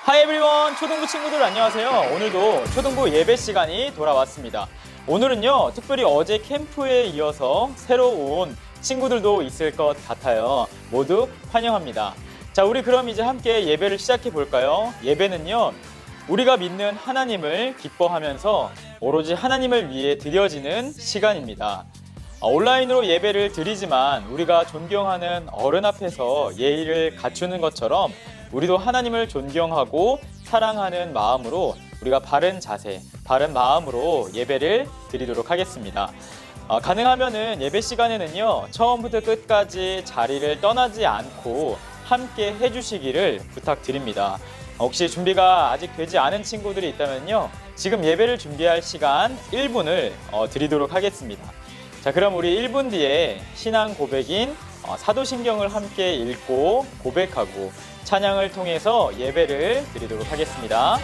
Hi everyone! 초등부 친구들 안녕하세요. 오늘도 초등부 예배 시간이 돌아왔습니다. 오늘은요, 특별히 어제 캠프에 이어서 새로 온 친구들도 있을 것 같아요. 모두 환영합니다. 자, 우리 그럼 이제 함께 예배를 시작해 볼까요? 예배는요, 우리가 믿는 하나님을 기뻐하면서 오로지 하나님을 위해 드려지는 시간입니다. 온라인으로 예배를 드리지만 우리가 존경하는 어른 앞에서 예의를 갖추는 것처럼 우리도 하나님을 존경하고 사랑하는 마음으로 우리가 바른 자세, 바른 마음으로 예배를 드리도록 하겠습니다. 가능하면은 예배 시간에는요, 처음부터 끝까지 자리를 떠나지 않고 함께 해주시기를 부탁드립니다. 혹시 준비가 아직 되지 않은 친구들이 있다면요, 지금 예배를 준비할 시간 1분을 드리도록 하겠습니다. 자, 그럼 우리 1분 뒤에 신앙 고백인 사도신경을 함께 읽고 고백하고 찬양을 통해서 예배를 드리도록 하겠습니다.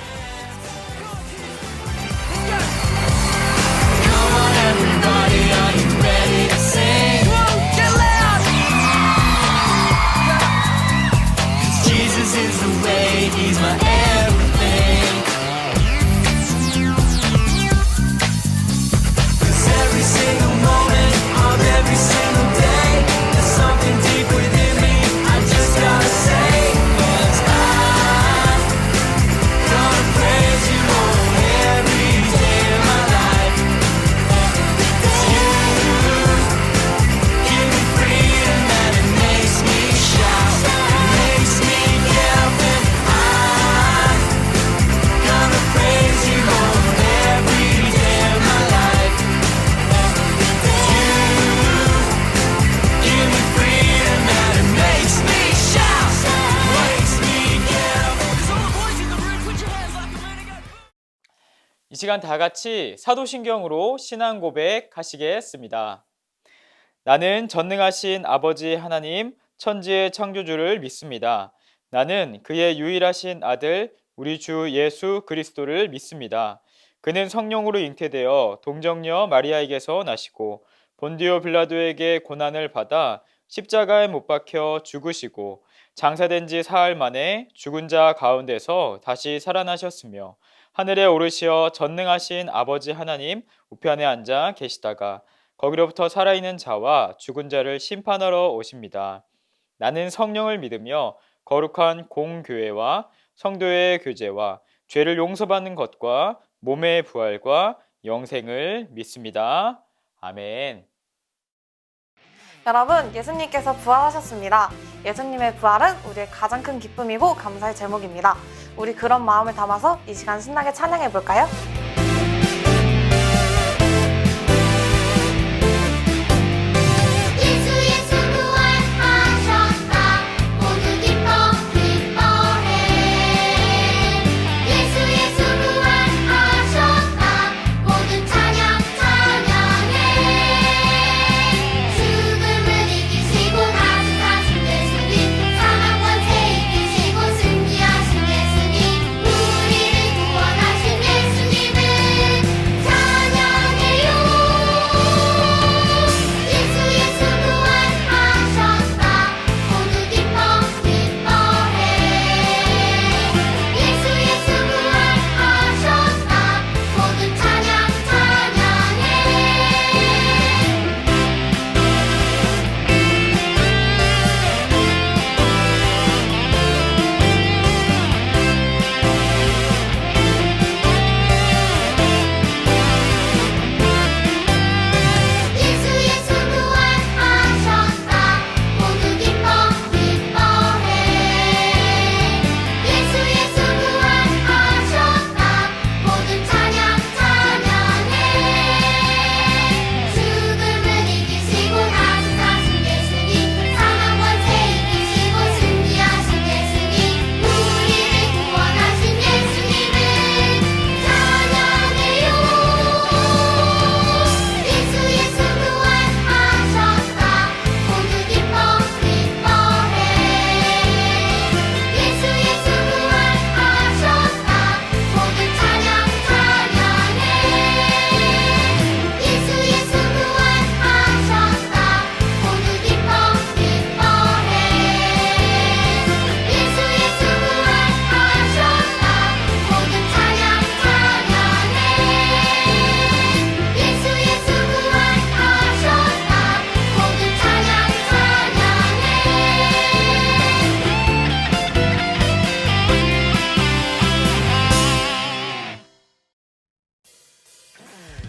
이 시간 다 같이 사도신경으로 신앙 고백하시겠습니다. 나는 전능하신 아버지 하나님, 천지의 창조주를 믿습니다. 나는 그의 유일하신 아들, 우리 주 예수 그리스도를 믿습니다. 그는 성령으로 잉태되어 동정녀 마리아에게서 나시고 본디오 빌라도에게 고난을 받아 십자가에 못 박혀 죽으시고 장사된 지 사흘 만에 죽은 자 가운데서 다시 살아나셨으며 하늘에 오르시어 전능하신 아버지 하나님 우편에 앉아 계시다가 거기로부터 살아있는 자와 죽은 자를 심판하러 오십니다. 나는 성령을 믿으며 거룩한 공교회와 성도의 교제와 죄를 용서받는 것과 몸의 부활과 영생을 믿습니다. 아멘. 여러분, 예수님께서 부활하셨습니다. 예수님의 부활은 우리의 가장 큰 기쁨이고 감사의 제목입니다. 우리 그런 마음을 담아서 이 시간 신나게 찬양해 볼까요? 우리를 구원하신 예수님의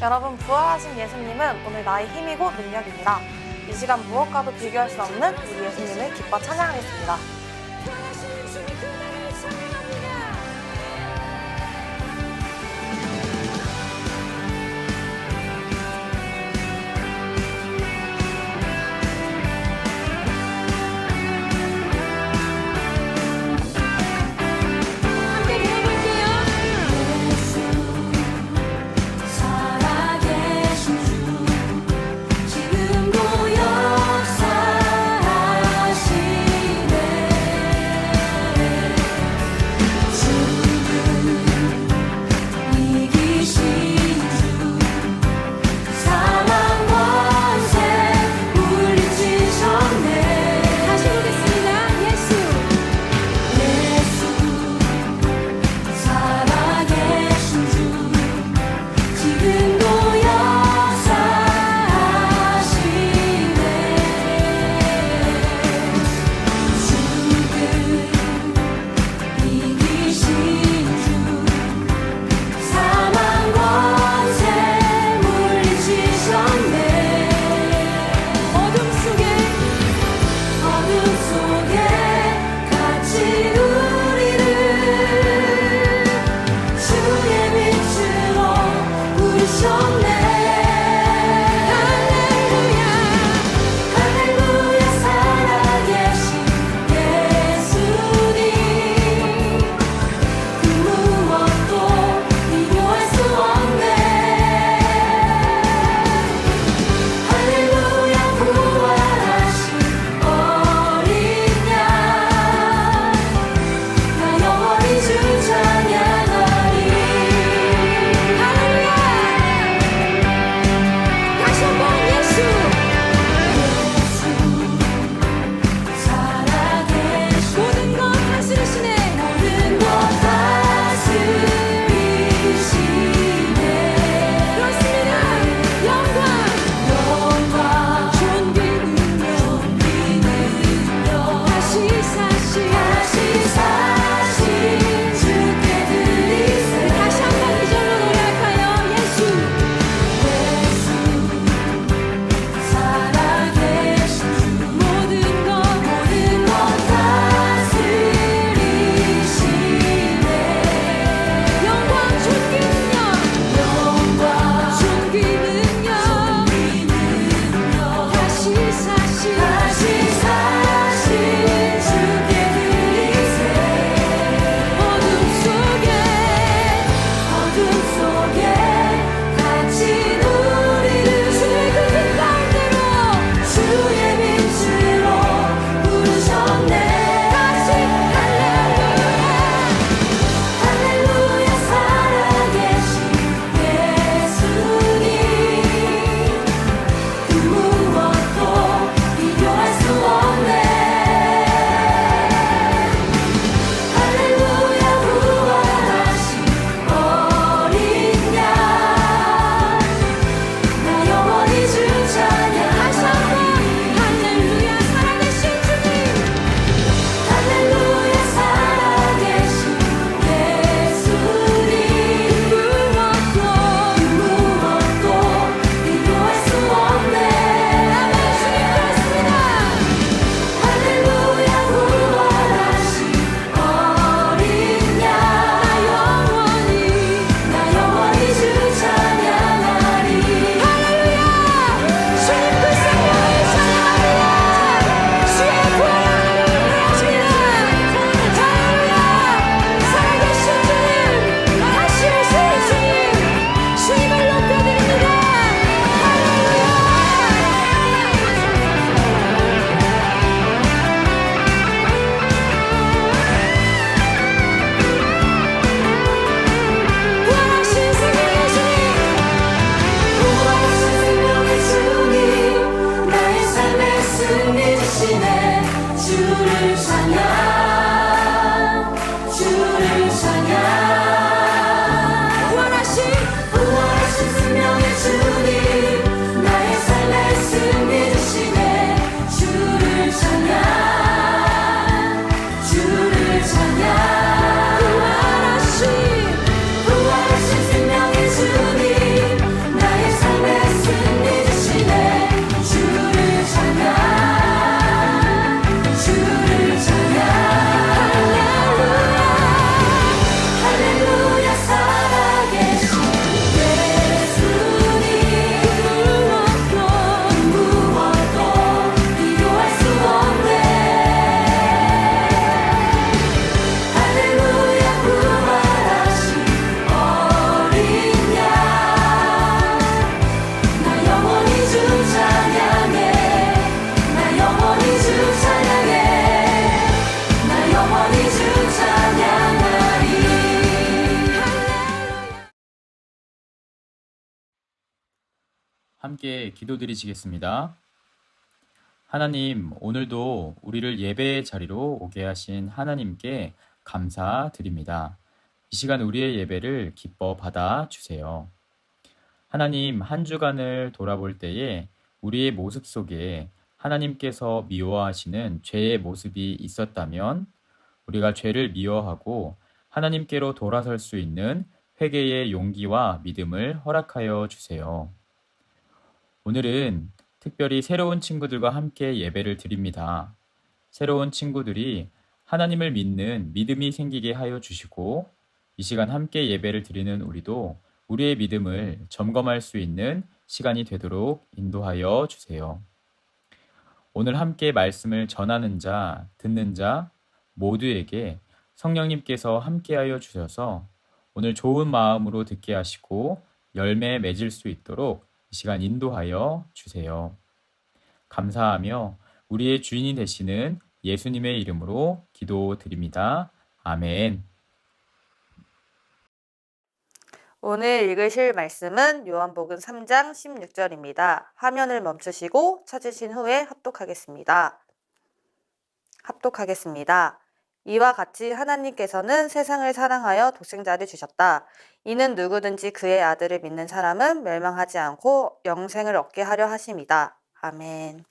여러분, 부활하신 예수님은 오늘 나의 힘이고 능력입니다. 이 시간 무엇과도 비교할 수 없는 우리 예수님을 기뻐 찬양하겠습니다. 부활하신 생명의 주님 나의 함께 기도드리시겠습니다. 하나님, 오늘도 우리를 예배의 자리로 오게 하신 하나님께 감사드립니다. 이 시간 우리의 예배를 기뻐 받아 주세요. 하나님, 한 주간을 돌아볼 때에 우리의 모습 속에 하나님께서 미워하시는 죄의 모습이 있었다면 우리가 죄를 미워하고 하나님께로 돌아설 수 있는 회개의 용기와 믿음을 허락하여 주세요. 오늘은 특별히 새로운 친구들과 함께 예배를 드립니다. 새로운 친구들이 하나님을 믿는 믿음이 생기게 하여 주시고 이 시간 함께 예배를 드리는 우리도 우리의 믿음을 점검할 수 있는 시간이 되도록 인도하여 주세요. 오늘 함께 말씀을 전하는 자, 듣는 자 모두에게 성령님께서 함께하여 주셔서 오늘 좋은 마음으로 듣게 하시고 열매 맺을 수 있도록 이 시간 인도하여 주세요. 감사하며 우리의 주인이 되시는 예수님의 이름으로 기도드립니다. 아멘. 오늘 읽으실 말씀은 요한복음 3장 16절입니다. 화면을 멈추시고 찾으신 후에 합독하겠습니다. 이와 같이 하나님께서는 세상을 사랑하여 독생자를 주셨다. 이는 누구든지 그의 아들을 믿는 사람은 멸망하지 않고 영생을 얻게 하려 하심이다. 아멘.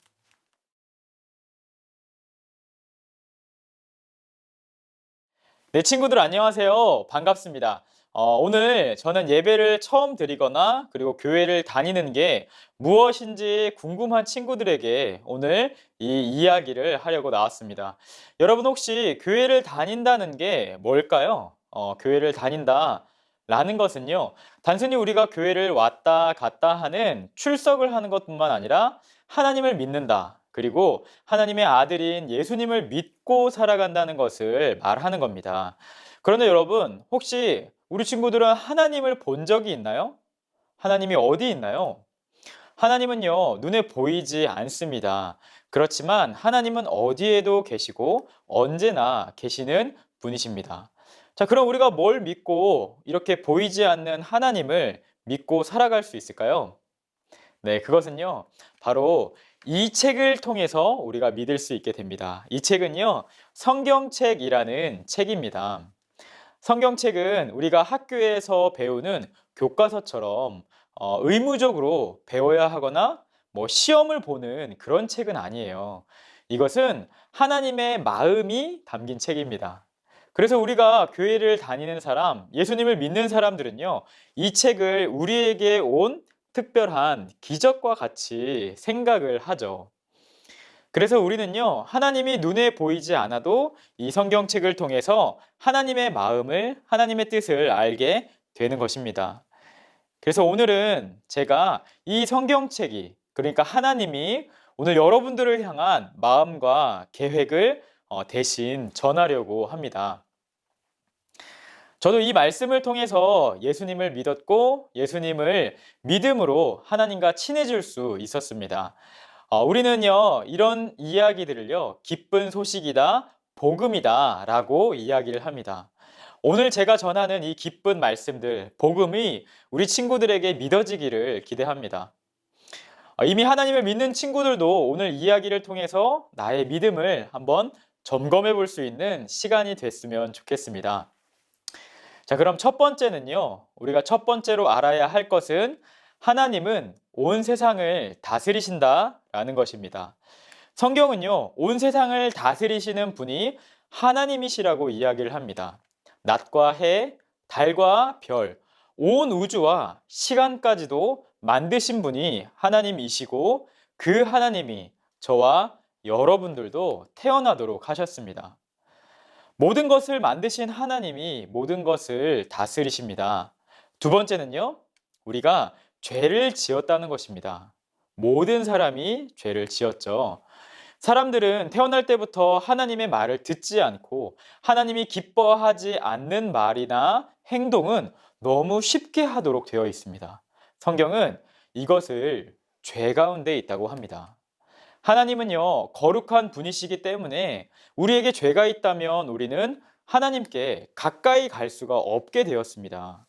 네, 친구들 안녕하세요. 반갑습니다. 오늘 저는 예배를 처음 드리거나 그리고 교회를 다니는 게 무엇인지 궁금한 친구들에게 오늘 이 이야기를 하려고 나왔습니다. 여러분 혹시 교회를 다닌다는 게 뭘까요? 교회를 다닌다라는 것은요, 단순히 우리가 교회를 왔다 갔다 하는 출석을 하는 것뿐만 아니라 하나님을 믿는다. 그리고 하나님의 아들인 예수님을 믿고 살아간다는 것을 말하는 겁니다. 그런데 여러분, 혹시 우리 친구들은 하나님을 본 적이 있나요? 하나님이 어디 있나요? 하나님은요, 눈에 보이지 않습니다. 그렇지만 하나님은 어디에도 계시고 언제나 계시는 분이십니다. 자, 그럼 우리가 뭘 믿고 이렇게 보이지 않는 하나님을 믿고 살아갈 수 있을까요? 네, 그것은요, 바로 이 책을 통해서 우리가 믿을 수 있게 됩니다. 이 책은요, 성경책이라는 책입니다. 성경책은 우리가 학교에서 배우는 교과서처럼 의무적으로 배워야 하거나 뭐 시험을 보는 그런 책은 아니에요. 이것은 하나님의 마음이 담긴 책입니다. 그래서 우리가 교회를 다니는 사람, 예수님을 믿는 사람들은요, 이 책을 우리에게 온 특별한 기적과 같이 생각을 하죠. 그래서 우리는요, 하나님이 눈에 보이지 않아도 이 성경책을 통해서 하나님의 마음을, 하나님의 뜻을 알게 되는 것입니다. 그래서 오늘은 제가 이 성경책이, 그러니까 하나님이 오늘 여러분들을 향한 마음과 계획을 대신 전하려고 합니다. 저도 이 말씀을 통해서 예수님을 믿었고 예수님을 믿음으로 하나님과 친해질 수 있었습니다. 우리는요, 이런 이야기들을요, 기쁜 소식이다, 복음이다 라고 이야기를 합니다. 오늘 제가 전하는 이 기쁜 말씀들, 복음이 우리 친구들에게 믿어지기를 기대합니다. 이미 하나님을 믿는 친구들도 오늘 이야기를 통해서 나의 믿음을 한번 점검해 볼 수 있는 시간이 됐으면 좋겠습니다. 자, 그럼 첫 번째는요, 우리가 첫 번째로 알아야 할 것은 하나님은 온 세상을 다스리신다라는 것입니다. 성경은요, 온 세상을 다스리시는 분이 하나님이시라고 이야기를 합니다. 낮과 해, 달과 별, 온 우주와 시간까지도 만드신 분이 하나님이시고 그 하나님이 저와 여러분들도 태어나도록 하셨습니다. 모든 것을 만드신 하나님이 모든 것을 다스리십니다. 두 번째는요, 우리가 죄를 지었다는 것입니다. 모든 사람이 죄를 지었죠. 사람들은 태어날 때부터 하나님의 말을 듣지 않고 하나님이 기뻐하지 않는 말이나 행동은 너무 쉽게 하도록 되어 있습니다. 성경은 이것을 죄 가운데 있다고 합니다. 하나님은요, 거룩한 분이시기 때문에 우리에게 죄가 있다면 우리는 하나님께 가까이 갈 수가 없게 되었습니다.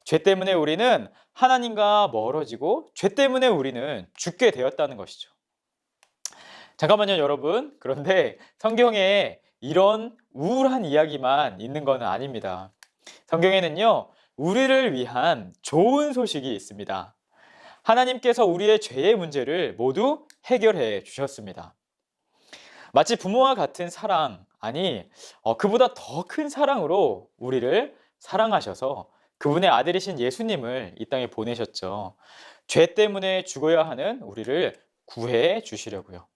죄 때문에 우리는 하나님과 멀어지고 죄 때문에 우리는 죽게 되었다는 것이죠. 잠깐만요, 여러분. 그런데 성경에 이런 우울한 이야기만 있는 것은 아닙니다. 성경에는요, 우리를 위한 좋은 소식이 있습니다. 하나님께서 우리의 죄의 문제를 모두 해결해 주셨습니다. 마치 부모와 같은 사랑, 아니, 그보다 더 큰 사랑으로 우리를 사랑하셔서 그분의 아들이신 예수님을 이 땅에 보내셨죠. 죄 때문에 죽어야 하는 우리를 구해 주시려고요.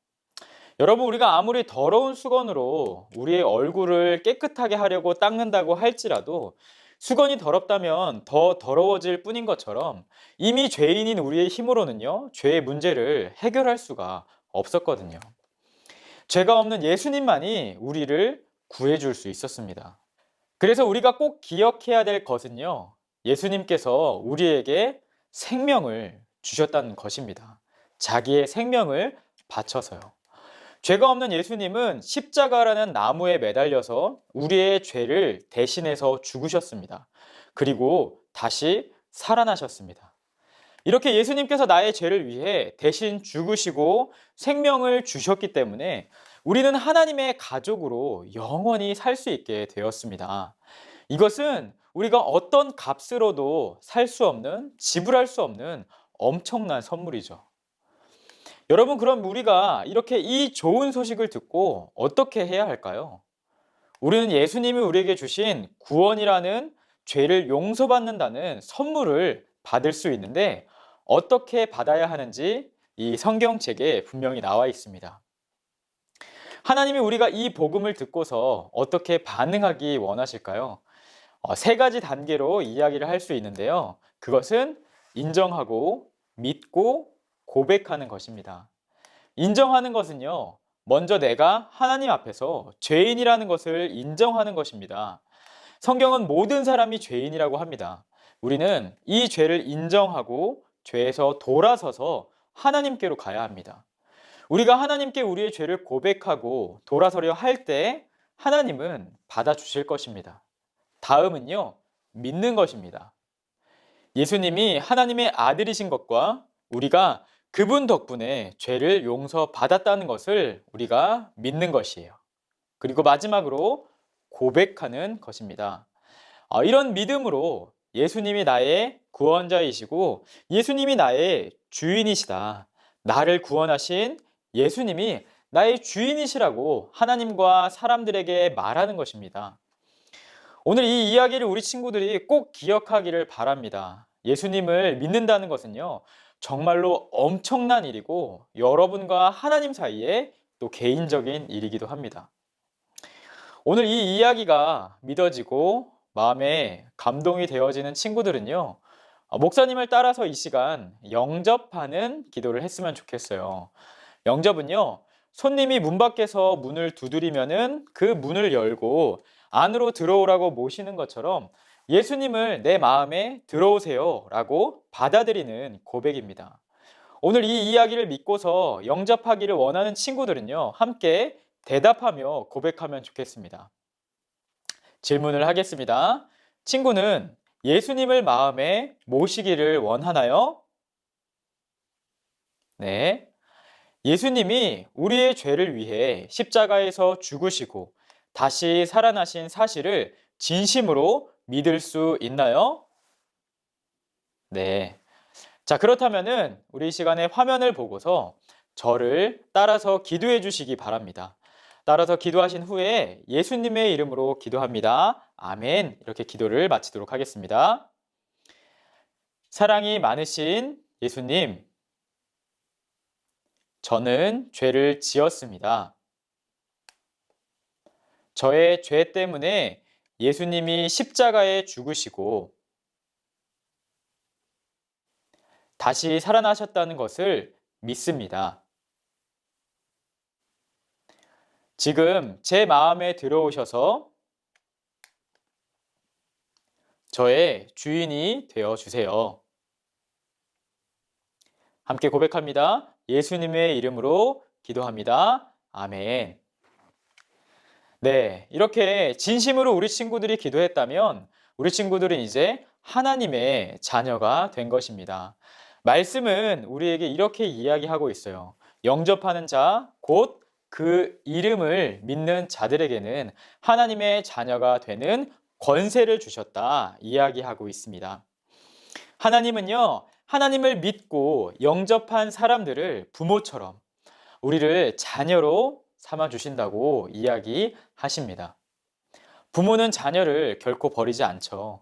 여러분, 우리가 아무리 더러운 수건으로 우리의 얼굴을 깨끗하게 하려고 닦는다고 할지라도 수건이 더럽다면 더 더러워질 뿐인 것처럼 이미 죄인인 우리의 힘으로는요, 죄의 문제를 해결할 수가 없었거든요. 죄가 없는 예수님만이 우리를 구해줄 수 있었습니다. 그래서 우리가 꼭 기억해야 될 것은요, 예수님께서 우리에게 생명을 주셨다는 것입니다. 자기의 생명을 바쳐서요. 죄가 없는 예수님은 십자가라는 나무에 매달려서 우리의 죄를 대신해서 죽으셨습니다. 그리고 다시 살아나셨습니다. 이렇게 예수님께서 나의 죄를 위해 대신 죽으시고 생명을 주셨기 때문에 우리는 하나님의 가족으로 영원히 살 수 있게 되었습니다. 이것은 우리가 어떤 값으로도 살 수 없는, 지불할 수 없는 엄청난 선물이죠. 여러분, 그럼 우리가 이렇게 이 좋은 소식을 듣고 어떻게 해야 할까요? 우리는 예수님이 우리에게 주신 구원이라는 죄를 용서받는다는 선물을 받을 수 있는데 어떻게 받아야 하는지 이 성경책에 분명히 나와 있습니다. 하나님이 우리가 이 복음을 듣고서 어떻게 반응하기 원하실까요? 세 가지 단계로 이야기를 할 수 있는데요. 그것은 인정하고 믿고 고백하는 것입니다. 인정하는 것은요, 먼저 내가 하나님 앞에서 죄인이라는 것을 인정하는 것입니다. 성경은 모든 사람이 죄인이라고 합니다. 우리는 이 죄를 인정하고 죄에서 돌아서서 하나님께로 가야 합니다. 우리가 하나님께 우리의 죄를 고백하고 돌아서려 할 때 하나님은 받아주실 것입니다. 다음은요, 믿는 것입니다. 예수님이 하나님의 아들이신 것과 우리가 그분 덕분에 죄를 용서받았다는 것을 우리가 믿는 것이에요. 그리고 마지막으로 고백하는 것입니다. 이런 믿음으로 예수님이 나의 구원자이시고 예수님이 나의 주인이시다. 나를 구원하신 예수님이 나의 주인이시라고 하나님과 사람들에게 말하는 것입니다. 오늘 이 이야기를 우리 친구들이 꼭 기억하기를 바랍니다. 예수님을 믿는다는 것은요, 정말로 엄청난 일이고 여러분과 하나님 사이에 또 개인적인 일이기도 합니다. 오늘 이 이야기가 믿어지고 마음에 감동이 되어지는 친구들은요, 목사님을 따라서 이 시간 영접하는 기도를 했으면 좋겠어요. 영접은요, 손님이 문 밖에서 문을 두드리면은 그 문을 열고 안으로 들어오라고 모시는 것처럼 예수님을 내 마음에 들어오세요 라고 받아들이는 고백입니다. 오늘 이 이야기를 믿고서 영접하기를 원하는 친구들은요, 함께 대답하며 고백하면 좋겠습니다. 질문을 하겠습니다. 친구는 예수님을 마음에 모시기를 원하나요? 네. 예수님이 우리의 죄를 위해 십자가에서 죽으시고 다시 살아나신 사실을 진심으로 믿을 수 있나요? 네. 자, 그렇다면은 우리 이 시간에 화면을 보고서 저를 따라서 기도해 주시기 바랍니다. 따라서 기도하신 후에 예수님의 이름으로 기도합니다. 아멘. 이렇게 기도를 마치도록 하겠습니다. 사랑이 많으신 예수님, 저는 죄를 지었습니다. 저의 죄 때문에 예수님이 십자가에 죽으시고 다시 살아나셨다는 것을 믿습니다. 지금 제 마음에 들어오셔서 저의 주인이 되어 주세요. 함께 고백합니다. 예수님의 이름으로 기도합니다. 아멘. 네, 이렇게 진심으로 우리 친구들이 기도했다면 우리 친구들은 이제 하나님의 자녀가 된 것입니다. 말씀은 우리에게 이렇게 이야기하고 있어요. 영접하는 자, 곧 그 이름을 믿는 자들에게는 하나님의 자녀가 되는 권세를 주셨다 이야기하고 있습니다. 하나님은요, 하나님을 믿고 영접한 사람들을 부모처럼 우리를 자녀로 삼아 주신다고 이야기하십니다. 부모는 자녀를 결코 버리지 않죠.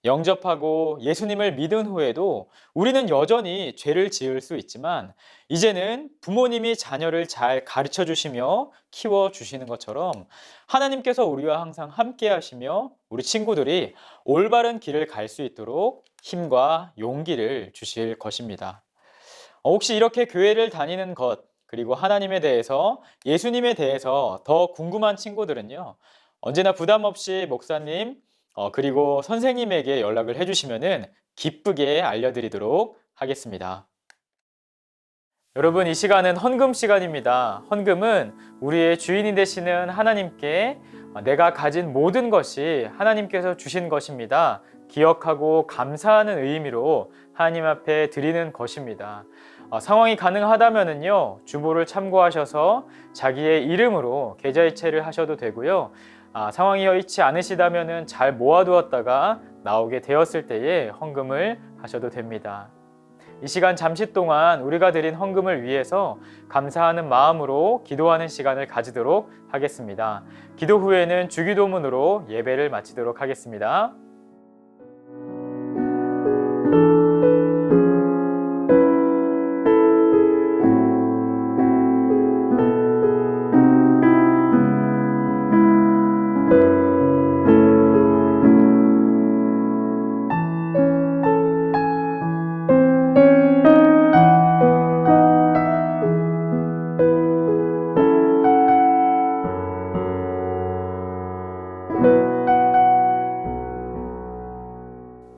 영접하고 예수님을 믿은 후에도 우리는 여전히 죄를 지을 수 있지만 이제는 부모님이 자녀를 잘 가르쳐 주시며 키워 주시는 것처럼 하나님께서 우리와 항상 함께 하시며 우리 친구들이 올바른 길을 갈 수 있도록 힘과 용기를 주실 것입니다. 혹시 이렇게 교회를 다니는 것, 그리고 하나님에 대해서, 예수님에 대해서 더 궁금한 친구들은요, 언제나 부담 없이 목사님, 그리고 선생님에게 연락을 해주시면은 기쁘게 알려드리도록 하겠습니다. 여러분, 이 시간은 헌금 시간입니다. 헌금은 우리의 주인이 되시는 하나님께 내가 가진 모든 것이 하나님께서 주신 것입니다. 기억하고 감사하는 의미로 하나님 앞에 드리는 것입니다. 상황이 가능하다면은요, 주보를 참고하셔서 자기의 이름으로 계좌이체를 하셔도 되고요. 상황이 여의치 않으시다면은 잘 모아두었다가 나오게 되었을 때에 헌금을 하셔도 됩니다. 이 시간 잠시 동안 우리가 드린 헌금을 위해서 감사하는 마음으로 기도하는 시간을 가지도록 하겠습니다. 기도 후에는 주기도문으로 예배를 마치도록 하겠습니다.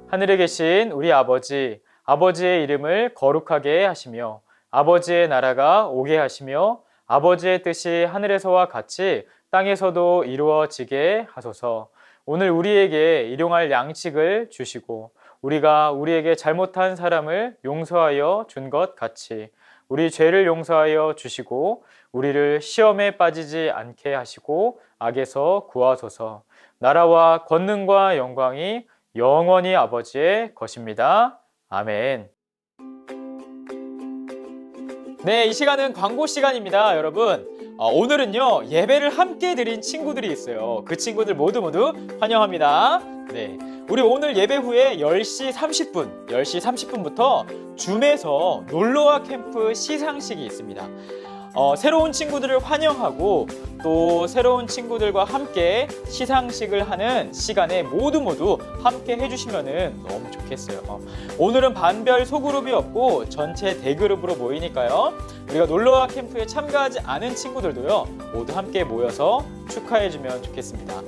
하늘에 계신 우리 아버지, 아버지의 이름을 거룩하게 하시며 아버지의 나라가 오게 하시며 아버지의 뜻이 하늘에서와 같이 땅에서도 이루어지게 하소서. 오늘 우리에게 일용할 양식을 주시고 우리가 우리에게 잘못한 사람을 용서하여 준 것 같이 우리 죄를 용서하여 주시고 우리를 시험에 빠지지 않게 하시고 악에서 구하소서. 나라와 권능과 영광이 영원히 아버지의 것입니다. 아멘. 네, 이 시간은 광고 시간입니다, 여러분. 오늘은요, 예배를 함께 드린 친구들이 있어요. 그 친구들 모두 환영합니다. 네, 우리 오늘 예배 후에 10시 30분부터 줌에서 놀러와 캠프 시상식이 있습니다. 새로운 친구들을 환영하고 또 새로운 친구들과 함께 시상식을 하는 시간에 모두 함께 해주시면 너무 좋겠어요. 오늘은 반별 소그룹이 없고 전체 대그룹으로 모이니까요. 우리가 놀러와 캠프에 참가하지 않은 친구들도요, 모두 함께 모여서 축하해주면 좋겠습니다.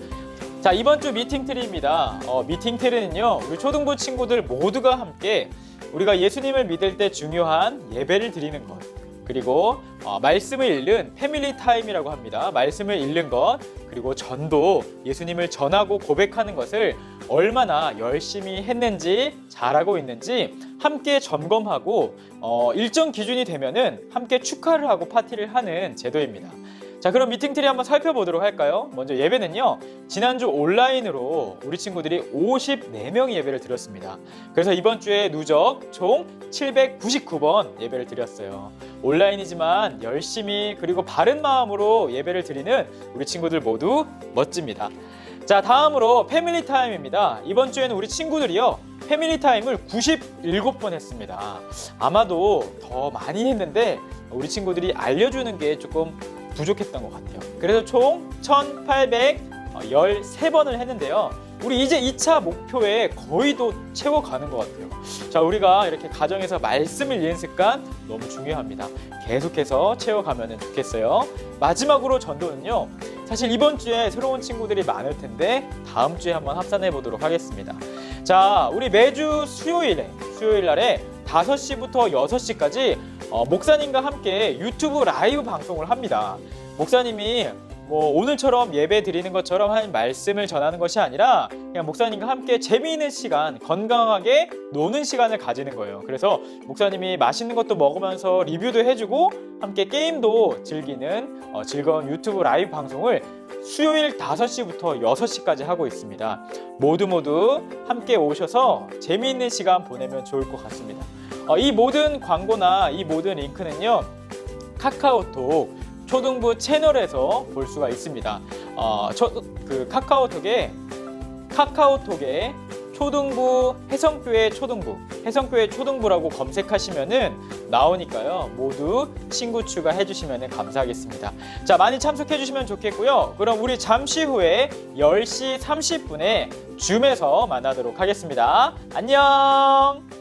자, 이번 주 미팅트리입니다. 미팅트리는요, 우리 초등부 친구들 모두가 함께 우리가 예수님을 믿을 때 중요한 예배를 드리는 것, 그리고 말씀을 읽는 패밀리 타임이라고 합니다. 말씀을 읽는 것, 그리고 전도, 예수님을 전하고 고백하는 것을 얼마나 열심히 했는지, 잘하고 있는지 함께 점검하고 일정 기준이 되면은 함께 축하를 하고 파티를 하는 제도입니다. 자, 그럼 미팅트리 한번 살펴보도록 할까요? 먼저 예배는요, 지난주 온라인으로 우리 친구들이 54명이 예배를 드렸습니다. 그래서 이번 주에 누적 총 799번 예배를 드렸어요. 온라인이지만 열심히 그리고 바른 마음으로 예배를 드리는 우리 친구들 모두 멋집니다. 자, 다음으로 패밀리 타임입니다. 이번 주에는 우리 친구들이요, 패밀리 타임을 97번 했습니다. 아마도 더 많이 했는데 우리 친구들이 알려주는 게 조금 부족했던 것 같아요. 그래서 총 1813번을 했는데요. 우리 이제 2차 목표에 거의도 채워가는 것 같아요. 자, 우리가 이렇게 가정에서 말씀을 읽는 습관 너무 중요합니다. 계속해서 채워가면 좋겠어요. 마지막으로 전도는요, 사실 이번 주에 새로운 친구들이 많을 텐데 다음 주에 한번 합산해 보도록 하겠습니다. 자, 우리 매주 수요일 날에 5시부터 6시까지 목사님과 함께 유튜브 라이브 방송을 합니다. 목사님이 뭐 오늘처럼 예배 드리는 것처럼 한 말씀을 전하는 것이 아니라 그냥 목사님과 함께 재미있는 시간, 건강하게 노는 시간을 가지는 거예요. 그래서 목사님이 맛있는 것도 먹으면서 리뷰도 해주고 함께 게임도 즐기는 즐거운 유튜브 라이브 방송을 수요일 5시부터 6시까지 하고 있습니다. 모두 함께 오셔서 재미있는 시간 보내면 좋을 것 같습니다. 이 모든 광고나 이 모든 링크는요, 카카오톡 초등부 채널에서 볼 수가 있습니다. 카카오톡에 초등부 해성교회 초등부라고 검색하시면은 나오니까요. 모두 친구 추가해 주시면 감사하겠습니다. 자, 많이 참석해 주시면 좋겠고요. 그럼 우리 잠시 후에 10시 30분에 줌에서 만나도록 하겠습니다. 안녕!